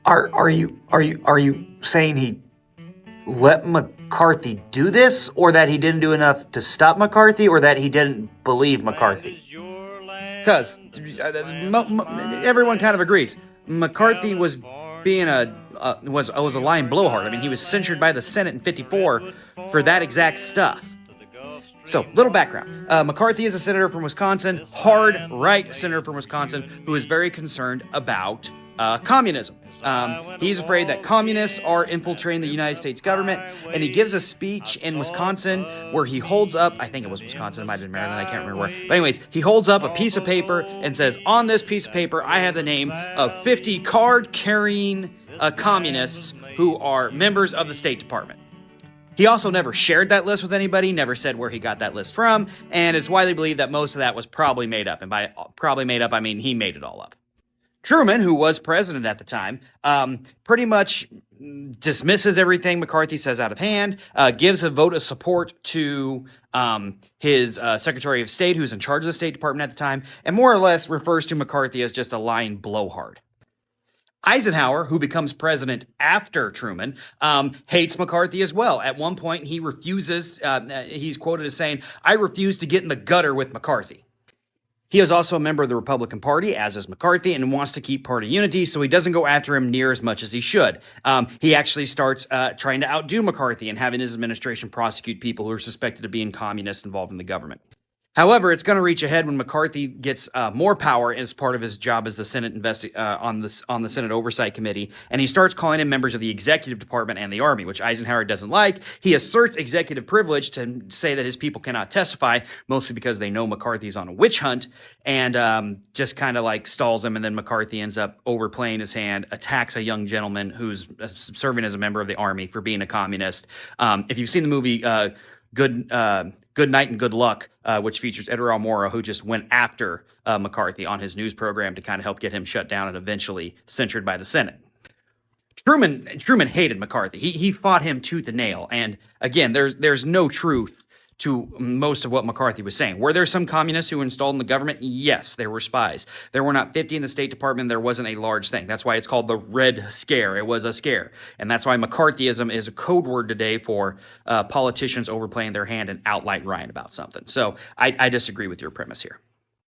Are you saying he let McCarthy do this, or that he didn't do enough to stop McCarthy, or that he didn't believe McCarthy? Because everyone kind of agrees McCarthy was being was a lying blowhard. I mean, he was censured by the Senate in '54 for that exact stuff. So, little background. McCarthy is a senator from Wisconsin, hard right senator from Wisconsin, who is very concerned about communism. He's afraid that communists are infiltrating the United States government, and he gives a speech in Wisconsin where he holds up, I think it was Wisconsin, it might have been Maryland, I can't remember where. But anyways, he holds up a piece of paper and says, on this piece of paper, I have the name of 50 card-carrying communists who are members of the State Department. He also never shared that list with anybody, never said where he got that list from, and it's widely believed that most of that was probably made up. And by probably made up, I mean he made it all up. Truman, who was president at the time, pretty much dismisses everything McCarthy says out of hand, gives a vote of support to his Secretary of State, who's in charge of the State Department at the time, and more or less refers to McCarthy as just a lying blowhard. Eisenhower, who becomes president after Truman, hates McCarthy as well. At one point, he refuses, he's quoted as saying, "I refuse to get in the gutter with McCarthy." He is also a member of the Republican Party, as is McCarthy, and wants to keep party unity, so he doesn't go after him near as much as he should. He actually starts trying to outdo McCarthy and having his administration prosecute people who are suspected of being communists involved in the government. However, it's going to reach a head when McCarthy gets more power as part of his job as the Senate on the Senate Oversight Committee, and he starts calling in members of the Executive Department and the Army, which Eisenhower doesn't like. He asserts executive privilege to say that his people cannot testify, mostly because they know McCarthy's on a witch hunt, and just kind of like stalls him. And then McCarthy ends up overplaying his hand, attacks a young gentleman who's serving as a member of the Army for being a communist. If you've seen the movie Good Night and Good Luck, which features Edward Almora, who just went after McCarthy on his news program to kind of help get him shut down and eventually censured by the Senate. Truman hated McCarthy. He fought him tooth and nail. And again, there's no truth to most of what McCarthy was saying. Were there some communists who were installed in the government? Yes, there were spies. There were not 50 in the State Department. There wasn't a large thing. That's why it's called the Red Scare. It was a scare. And that's why McCarthyism is a code word today for politicians overplaying their hand and outright lying about something. So I disagree with your premise here.